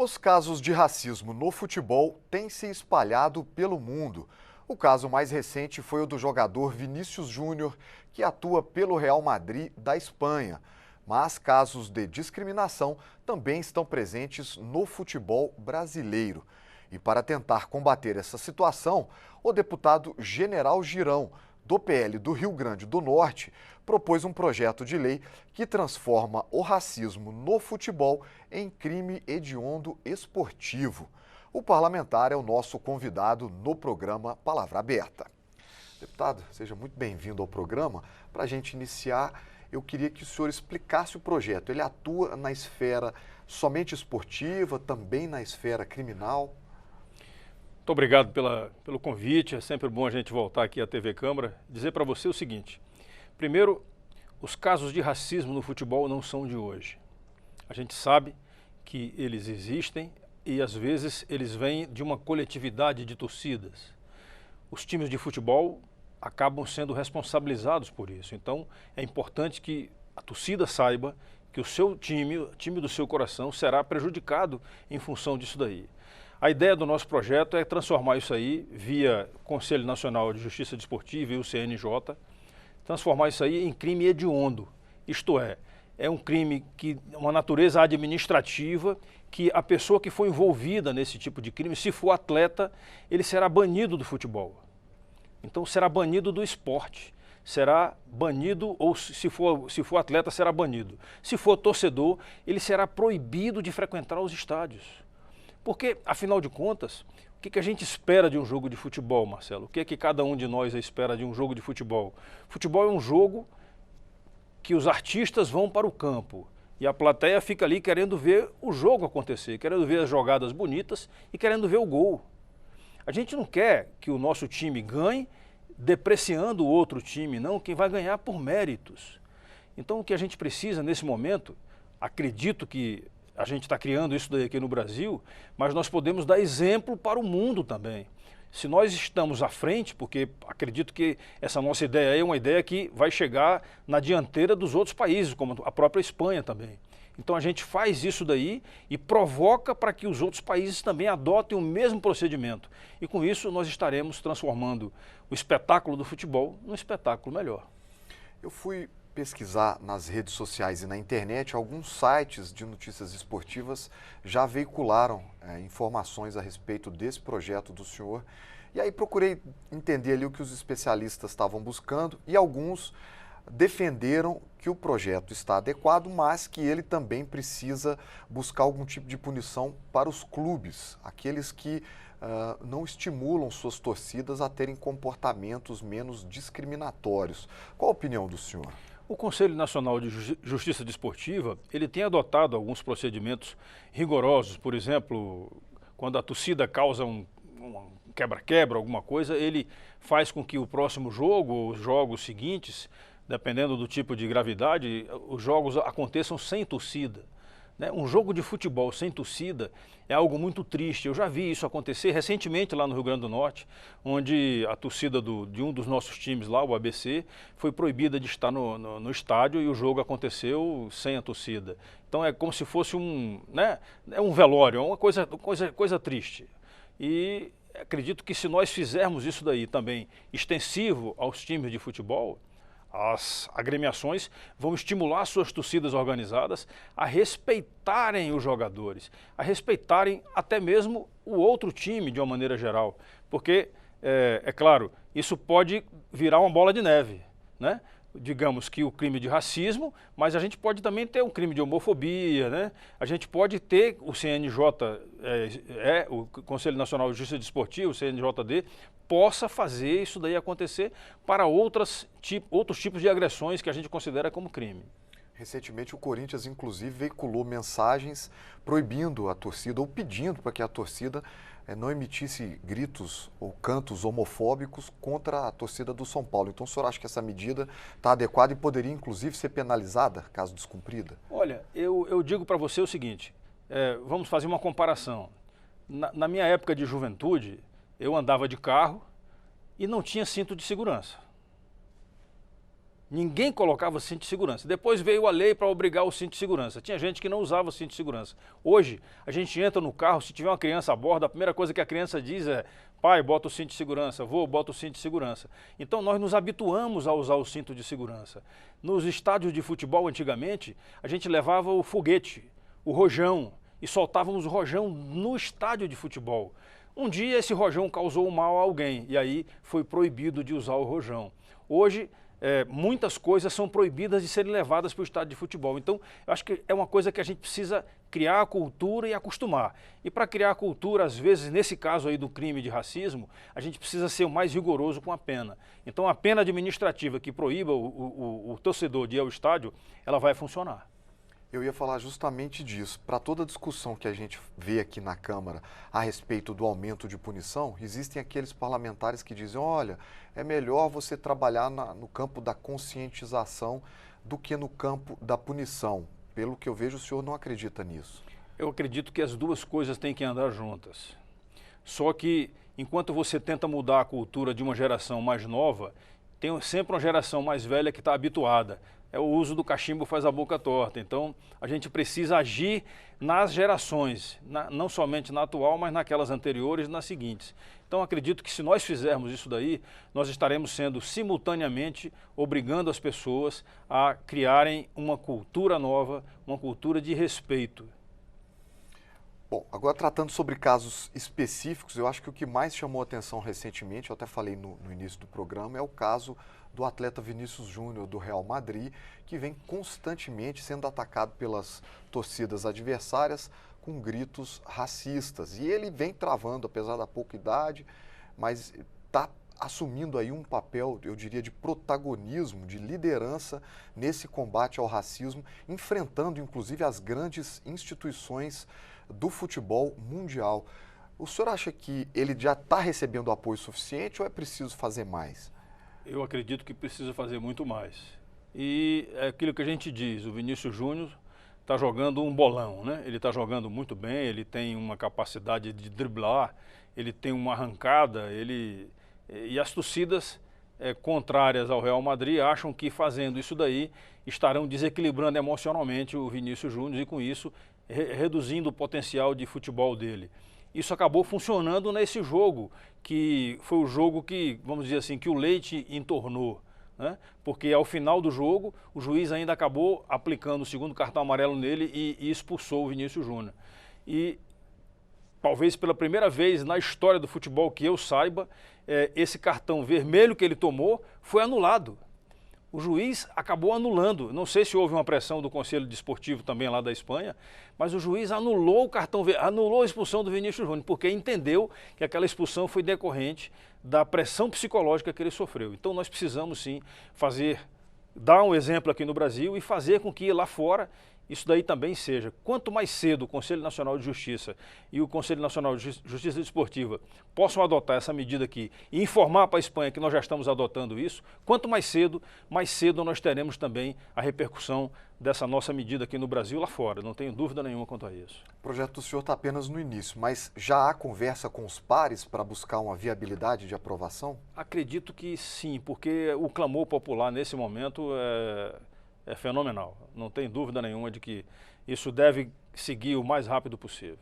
Os casos de racismo no futebol têm se espalhado pelo mundo. O caso mais recente foi o do jogador Vinícius Júnior, que atua pelo Real Madrid da Espanha. Mas casos de discriminação também estão presentes no futebol brasileiro. E para tentar combater essa situação, o deputado General Girão, do PL do Rio Grande do Norte, propôs um projeto de lei que transforma o racismo no futebol em crime hediondo esportivo. O parlamentar é o nosso convidado no programa Palavra Aberta. Deputado, seja muito bem-vindo ao programa. Para a gente iniciar, eu queria que o senhor explicasse o projeto. Ele atua na esfera somente esportiva, também na esfera criminal? Muito obrigado pelo convite, é sempre bom a gente voltar aqui à TV Câmara. Dizer para você o seguinte: primeiro, os casos de racismo no futebol não são de hoje. A gente sabe que eles existem e às vezes eles vêm de uma coletividade de torcidas. Os times de futebol acabam sendo responsabilizados por isso, então é importante que a torcida saiba que o seu time, o time do seu coração, será prejudicado em função disso daí. A ideia do nosso projeto é transformar isso aí via Conselho Nacional de Justiça Desportiva e o CNJ, transformar isso aí em crime hediondo, isto é um crime que uma natureza administrativa que a pessoa que foi envolvida nesse tipo de crime, se for atleta, ele será banido do futebol. Então será banido do esporte, será banido, ou se for atleta, será banido. Se for torcedor, ele será proibido de frequentar os estádios. Porque, afinal de contas, o que a gente espera de um jogo de futebol, Marcelo? O que é que cada um de nós espera de um jogo de futebol? Futebol é um jogo que os artistas vão para o campo e a plateia fica ali querendo ver o jogo acontecer, querendo ver as jogadas bonitas e querendo ver o gol. A gente não quer que o nosso time ganhe depreciando o outro time, não, quem vai ganhar por méritos. Então o que a gente precisa nesse momento, acredito que a gente está criando isso daí aqui no Brasil, mas nós podemos dar exemplo para o mundo também. Se nós estamos à frente, porque acredito que essa nossa ideia aí é uma ideia que vai chegar na dianteira dos outros países, como a própria Espanha também. Então a gente faz isso daí e provoca para que os outros países também adotem o mesmo procedimento. E com isso nós estaremos transformando o espetáculo do futebol num espetáculo melhor. Eu fui pesquisar nas redes sociais e na internet, alguns sites de notícias esportivas já veicularam informações a respeito desse projeto do senhor. E aí procurei entender ali o que os especialistas estavam buscando e alguns defenderam que o projeto está adequado, mas que ele também precisa buscar algum tipo de punição para os clubes, aqueles que não estimulam suas torcidas a terem comportamentos menos discriminatórios. Qual a opinião do senhor? O Conselho Nacional de Justiça Desportiva, ele tem adotado alguns procedimentos rigorosos. Por exemplo, quando a torcida causa um quebra-quebra, alguma coisa, ele faz com que o próximo jogo, ou os jogos seguintes, dependendo do tipo de gravidade, os jogos aconteçam sem torcida. Um jogo de futebol sem torcida é algo muito triste. Eu já vi isso acontecer recentemente lá no Rio Grande do Norte, onde a torcida de um dos nossos times lá, o ABC, foi proibida de estar no estádio e o jogo aconteceu sem a torcida. Então é como se fosse um velório, é uma coisa triste. E acredito que se nós fizermos isso daí também extensivo aos times de futebol, as agremiações vão estimular suas torcidas organizadas a respeitarem os jogadores, a respeitarem até mesmo o outro time de uma maneira geral. Porque, é claro, isso pode virar uma bola de neve, né? Digamos que o crime de racismo, mas a gente pode também ter um crime de homofobia, né? A gente pode ter o CNJ, o Conselho Nacional de Justiça Desportiva, o CNJD, possa fazer isso daí acontecer para outros tipos de agressões que a gente considera como crime. Recentemente o Corinthians, inclusive, veiculou mensagens proibindo a torcida ou pedindo para que a torcida não emitisse gritos ou cantos homofóbicos contra a torcida do São Paulo. Então o senhor acha que essa medida está adequada e poderia, inclusive, ser penalizada, caso descumprida? Olha, eu digo para você o seguinte, vamos fazer uma comparação. Na minha época de juventude, eu andava de carro e não tinha cinto de segurança. Ninguém colocava cinto de segurança. Depois veio a lei para obrigar o cinto de segurança. Tinha gente que não usava o cinto de segurança. Hoje, a gente entra no carro, se tiver uma criança a bordo, a primeira coisa que a criança diz é: pai, bota o cinto de segurança, vô, bota o cinto de segurança. Então nós nos habituamos a usar o cinto de segurança. Nos estádios de futebol, antigamente, a gente levava o foguete, o rojão, e soltávamos o rojão no estádio de futebol. Um dia esse rojão causou mal a alguém e aí foi proibido de usar o rojão. Hoje, muitas coisas são proibidas de serem levadas para o estádio de futebol. Então, eu acho que é uma coisa que a gente precisa criar a cultura e acostumar. E para criar a cultura, às vezes, nesse caso aí do crime de racismo, a gente precisa ser o mais rigoroso com a pena. Então, a pena administrativa que proíba o torcedor de ir ao estádio, ela vai funcionar. Eu ia falar justamente disso. Para toda a discussão que a gente vê aqui na Câmara a respeito do aumento de punição, existem aqueles parlamentares que dizem: olha, é melhor você trabalhar no campo da conscientização do que no campo da punição. Pelo que eu vejo, o senhor não acredita nisso. Eu acredito que as duas coisas têm que andar juntas. Só que, enquanto você tenta mudar a cultura de uma geração mais nova, tem sempre uma geração mais velha que está habituada. O uso do cachimbo faz a boca torta. Então, a gente precisa agir nas gerações, não somente na atual, mas naquelas anteriores e nas seguintes. Então, acredito que se nós fizermos isso daí, nós estaremos sendo simultaneamente obrigando as pessoas a criarem uma cultura nova, uma cultura de respeito. Bom, agora tratando sobre casos específicos, eu acho que o que mais chamou a atenção recentemente, eu até falei no início do programa, é o caso do atleta Vinícius Júnior do Real Madrid, que vem constantemente sendo atacado pelas torcidas adversárias com gritos racistas. E ele vem travando, apesar da pouca idade, mas está assumindo aí um papel, eu diria, de protagonismo, de liderança nesse combate ao racismo, enfrentando inclusive as grandes instituições do futebol mundial. O senhor acha que ele já está recebendo apoio suficiente ou é preciso fazer mais? Eu acredito que precisa fazer muito mais. E é aquilo que a gente diz, o Vinícius Júnior está jogando um bolão, né? Ele está jogando muito bem, ele tem uma capacidade de driblar, ele tem uma arrancada, e as torcidas contrárias ao Real Madrid acham que fazendo isso daí estarão desequilibrando emocionalmente o Vinícius Júnior e com isso reduzindo o potencial de futebol dele. Isso acabou funcionando nesse jogo, que foi o jogo que, vamos dizer assim, que o leite entornou, né? Porque ao final do jogo, o juiz ainda acabou aplicando o segundo cartão amarelo nele e expulsou o Vinícius Júnior. E talvez pela primeira vez na história do futebol que eu saiba, esse cartão vermelho que ele tomou foi anulado. O juiz acabou anulando, não sei se houve uma pressão do Conselho Desportivo também lá da Espanha, mas o juiz anulou o cartão, anulou a expulsão do Vinícius Júnior, porque entendeu que aquela expulsão foi decorrente da pressão psicológica que ele sofreu. Então nós precisamos sim dar um exemplo aqui no Brasil e fazer com que lá fora isso daí também seja. Quanto mais cedo o Conselho Nacional de Justiça e o Conselho Nacional de Justiça Desportiva possam adotar essa medida aqui e informar para a Espanha que nós já estamos adotando isso, quanto mais cedo nós teremos também a repercussão dessa nossa medida aqui no Brasil e lá fora. Não tenho dúvida nenhuma quanto a isso. O projeto do senhor está apenas no início, mas já há conversa com os pares para buscar uma viabilidade de aprovação? Acredito que sim, porque o clamor popular nesse momento é fenomenal. Não tem dúvida nenhuma de que isso deve seguir o mais rápido possível.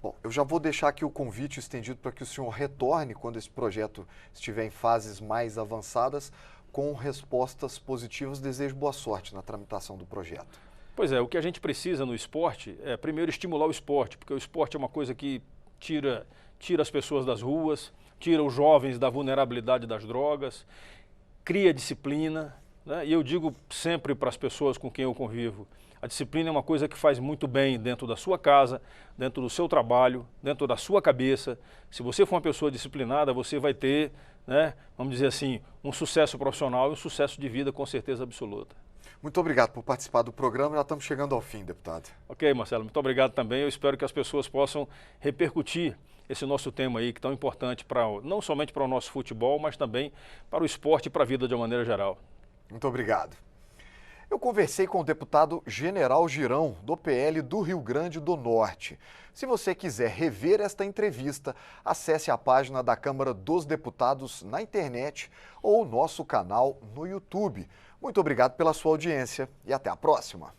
Bom, eu já vou deixar aqui o convite estendido para que o senhor retorne quando esse projeto estiver em fases mais avançadas, com respostas positivas. Desejo boa sorte na tramitação do projeto. Pois é, o que a gente precisa no esporte é primeiro estimular o esporte, porque o esporte é uma coisa que tira as pessoas das ruas, tira os jovens da vulnerabilidade das drogas, cria disciplina, né? E eu digo sempre para as pessoas com quem eu convivo, a disciplina é uma coisa que faz muito bem dentro da sua casa, dentro do seu trabalho, dentro da sua cabeça. Se você for uma pessoa disciplinada, você vai ter, né, vamos dizer assim, um sucesso profissional e um sucesso de vida com certeza absoluta. Muito obrigado por participar do programa. Já estamos chegando ao fim, deputado. Ok, Marcelo, muito obrigado também. Eu espero que as pessoas possam repercutir esse nosso tema aí, que é tão importante não somente para o nosso futebol, mas também para o esporte e para a vida de uma maneira geral. Muito obrigado. Eu conversei com o deputado General Girão, do PL do Rio Grande do Norte. Se você quiser rever esta entrevista, acesse a página da Câmara dos Deputados na internet ou o nosso canal no YouTube. Muito obrigado pela sua audiência e até a próxima.